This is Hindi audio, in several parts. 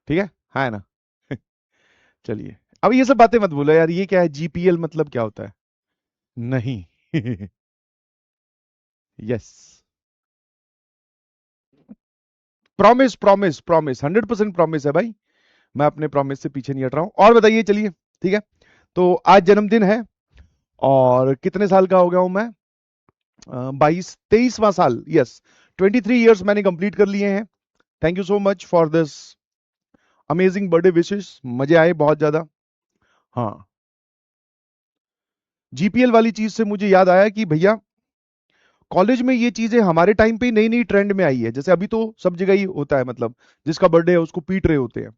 ठीक है ना। चलिए, अब ये सब बातें मत बोलो यार, ये क्या है जीपीएल मतलब क्या होता है? नहीं। Yes. Promise promise promise, 100% promise है भाई। मैं अपने प्रॉमिस से पीछे नहीं हट रहा हूं। और बताइए, चलिए ठीक है। तो आज जन्मदिन है, और कितने साल का हो गया हूं मैं? 22 23वां साल, यस। 23 ईयर्स मैंने कंप्लीट कर लिए हैं। Thank you so much for this amazing birthday wishes, मजे आए बहुत ज्यादा। हाँ, जीपीएल वाली चीज से मुझे याद आया कि भैया, कॉलेज में ये चीजें हमारे टाइम पे नई नई ट्रेंड में आई है। जैसे अभी तो सब जगह ही होता है, मतलब जिसका बर्थडे है उसको पीट रहे होते हैं।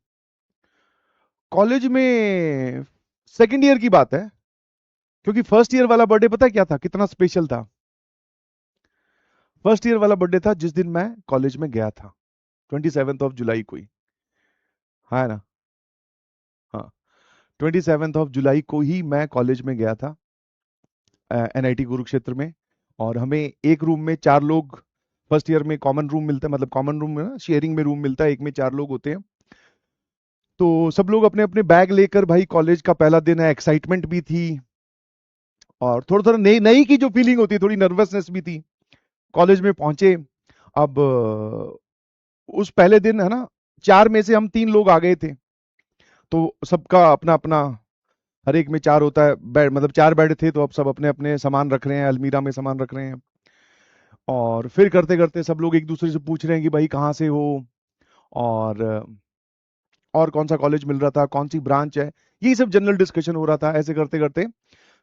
कॉलेज में सेकंड ईयर की बात है, क्योंकि फर्स्ट ईयर वाला बर्थडे पता है क्या था, कितना स्पेशल था? फर्स्ट ईयर वाला बर्थडे था जिस दिन मैं कॉलेज में गया था, 27 जुलाई को ही। है ना। हाँ, 27 जुलाई को ही मैं कॉलेज में गया था, एनआईटी कुरुक्षेत्र में। और हमें एक रूम में 4 लोग, फर्स्ट ईयर में कॉमन रूम मिलता है, मतलब कॉमन रूम में ना, शेयरिंग में रूम मिलता है, एक में 4 लोग होते हैं। तो सब लोग अपने अपने बैग लेकर, भाई कॉलेज का पहला दिन है, एक्साइटमेंट भी थी, और थोड़ा थोड़ा नई नई की जो फीलिंग होती है, थोड़ी नर्वसनेस भी थी। कॉलेज में पहुंचे। अब उस पहले दिन है ना, 4 में से हम 3 लोग आ गए थे। तो सबका अपना अपना, हर एक में 4 होता है बेड, मतलब 4 बेड थे, तो अब सब अपने अपने सामान रख रहे हैं, अलमीरा में सामान रख रहे हैं। और फिर करते करते सब लोग एक दूसरे से पूछ रहे हैं कि भाई कहाँ से हो, और और कौन सा कॉलेज मिल रहा था, कौन सी ब्रांच है। यही सब जनरल डिस्कशन हो रहा था। ऐसे करते करते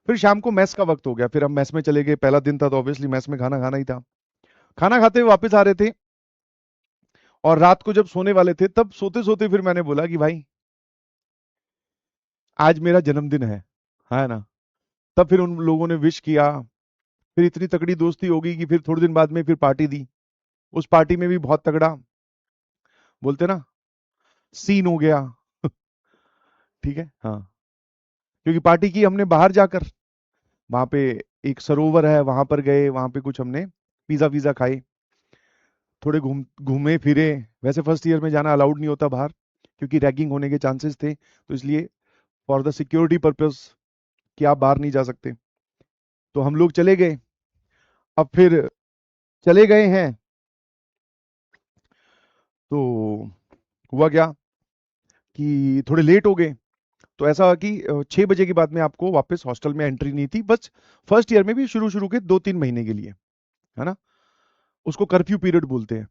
फिर शाम को मैस का वक्त हो गया, फिर हम मैस में चले गए। पहला दिन था तो ऑब्वियसली मैस में खाना खाना ही था। खाना खाते हुए वापस आ रहे थे, और रात को जब सोने वाले थे, तब सोते सोते फिर मैंने बोला कि भाई, आज मेरा जन्मदिन है ना। तब फिर उन लोगों ने विश किया। फिर इतनी तगड़ी दोस्ती हो गई कि फिर थोड़े दिन बाद में फिर पार्टी दी। उस पार्टी में भी बहुत तगड़ा, बोलते ना, सीन हो गया। ठीक है, हाँ। क्योंकि पार्टी की हमने बाहर जाकर, वहां पे एक सरोवर है, वहां पर गए, वहां पे कुछ हमने पिज्जा विज़ा खाए, थोड़े घूमे फिरे। वैसे फर्स्ट ईयर में जाना अलाउड नहीं होता बाहर, क्योंकि रैगिंग होने के चांसेस थे, तो इसलिए फॉर द सिक्योरिटी पर्पस कि आप बाहर नहीं जा सकते। तो हम लोग चले गए। अब फिर चले गए हैं, तो हुआ क्या कि थोड़े लेट हो गए। तो ऐसा हुआ कि 6 बजे के बाद में आपको वापस हॉस्टल में एंट्री नहीं थी, बस फर्स्ट ईयर में भी शुरू शुरू के 2 3 महीने के लिए, है ना। उसको कर्फ्यू पीरियड बोलते हैं।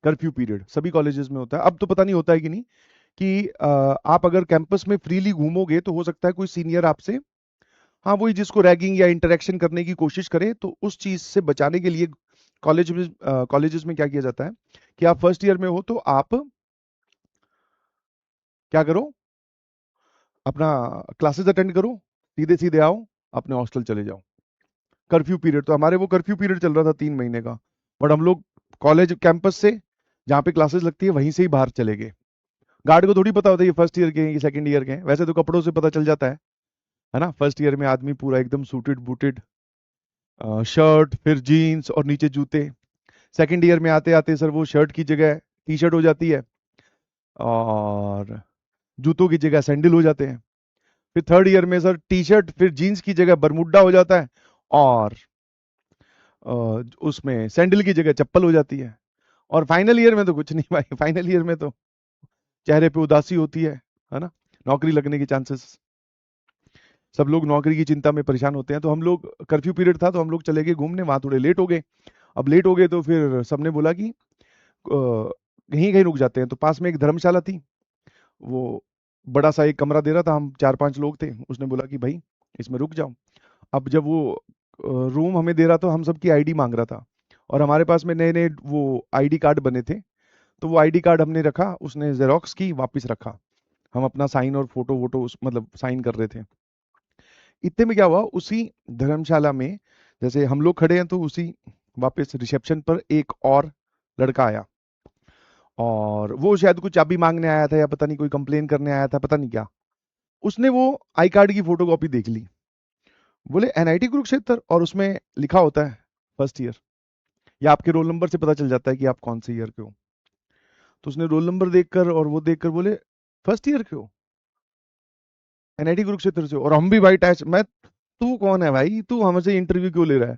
कर्फ्यू पीरियड सभी कॉलेजेस में होता है, अब तो पता नहीं होता है कि नहीं। कि आप अगर कैंपस में फ्रीली घूमोगे तो हो सकता है कोई सीनियर आपसे, हाँ वही जिसको रैगिंग या इंटरेक्शन करने की कोशिश करे, तो उस चीज से बचाने के लिए कॉलेजेस में क्या किया जाता है कि आप फर्स्ट ईयर में हो तो आप क्या करो, अपना क्लासेस अटेंड करो, सीधे सीधे आओ, अपने हॉस्टल चले जाओ। कर्फ्यू पीरियड, तो हमारे वो कर्फ्यू पीरियड चल रहा था 3 महीने का। बट हम लोग कॉलेज कैंपस से, जहाँ पे क्लासेस लगती है, वहीं से ही बाहर चले गए। गार्ड को थोड़ी पता होता है ये फर्स्ट ईयर के हैं, ये सेकंड ईयर के हैं, वैसे तो कपड़ों से पता चल जाता है ना। फर्स्ट ईयर में आदमी पूरा एकदम सूटेड बूटेड, शर्ट फिर जीन्स और नीचे जूते। सेकंड ईयर में आते आते सर वो शर्ट की जगह टी शर्ट हो जाती है, और जूतों की जगह सैंडल हो जाते हैं। फिर थर्ड ईयर में सर टी शर्ट फिर जीन्स की जगह बरमुड्डा हो जाता है, और उसमें सैंडल की जगह चप्पल हो जाती है। और फाइनल ईयर में तो कुछ नहीं भाई, फाइनल ईयर में तो चेहरे पे उदासी होती है ना। नौकरी लगने के चांसेस, सब लोग नौकरी की चिंता में परेशान होते हैं। तो हम लोग, कर्फ्यू पीरियड था तो हम लोग चले गए घूमने, वहां थोड़े लेट हो गए। अब लेट हो गए तो फिर सबने बोला कि कहीं कहीं रुक जाते हैं। तो पास में एक धर्मशाला थी, वो बड़ा सा एक कमरा दे रहा था, हम 4 5 लोग थे। उसने बोला कि भाई इसमें रुक जाओ। अब जब वो रूम हमें दे रहा था, हम सबकी आईडी मांग रहा था, और हमारे पास में नए नए वो आईडी कार्ड बने थे। तो वो आईडी कार्ड हमने रखा, उसने जेरोक्स की वापस रखा। हम अपना साइन और फोटो वोटो उस मतलब साइन कर रहे थे। इतने में क्या हुआ, उसी धर्मशाला में जैसे हम लोग खड़े हैं, तो उसी वापस रिसेप्शन पर एक और लड़का आया, और वो शायद कुछ चाबी मांगने आया था, या पता नहीं कोई कंप्लेन करने आया था, पता नहीं क्या। उसने वो आई कार्ड की फोटोकॉपी देख ली, बोले एनआईटी कुरुक्षेत्र, और उसमें लिखा होता है फर्स्ट ईयर, या आपके रोल नंबर से पता चल जाता है कि आप कौन से ईयर के हो। तो उसने रोल नंबर देखकर और वो देखकर बोले फर्स्ट ईयर के हो, एनआईटी कुरुक्षेत्र से हो, और हम भी भाई टैच, मैं, तू कौन है भाई, तू हमसे इंटरव्यू क्यों ले रहा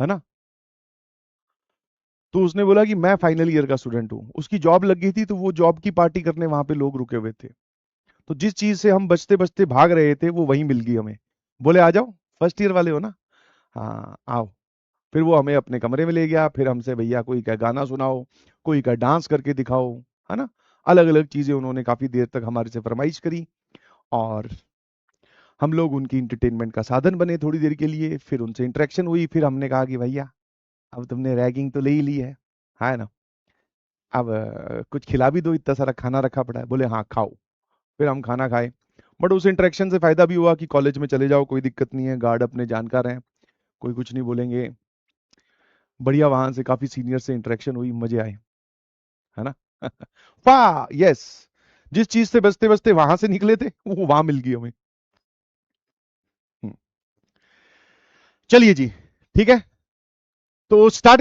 है ना? तो उसने बोला कि मैं फाइनल ईयर का स्टूडेंट हूँ, उसकी जॉब लग गई थी, तो वो जॉब की पार्टी करने वहां पे लोग रुके हुए थे। तो जिस चीज से हम बचते बचते भाग रहे थे वो वहीं मिल गई हमें। बोले आ जाओ, फर्स्ट ईयर वाले हो ना, हाँ आओ। फिर वो हमें अपने कमरे में ले गया, फिर हमसे भैया कोई का गाना सुनाओ, कोई का डांस करके दिखाओ, है ना, अलग अलग चीजें उन्होंने काफी देर तक हमारे से फरमाइश करी। और हम लोग उनकी इंटरटेनमेंट का साधन बने थोड़ी देर के लिए, फिर उनसे इंटरेक्शन हुई, फिर हमने कहा कि भैया अब तुमने रैगिंग तो ले ही ली है ना, अब कुछ खिला भी दो, इतना सारा खाना रखा पड़ा है। बोले हाँ खाओ। फिर हम खाना खाए। बट उस इंटरेक्शन से फायदा भी हुआ कि कॉलेज में चले जाओ, कोई दिक्कत नहीं है, गार्ड अपने जानकार हैं, कोई कुछ नहीं बोलेंगे। बढ़िया, वहां से काफी सीनियर से इंटरेक्शन हुई, मजे आए, है ना। वाह यस, जिस चीज से बचते बचते वहां से निकले थे वो वहां मिल गई हमें। हम्म, चलिए जी, ठीक है, तो स्टार्ट करें।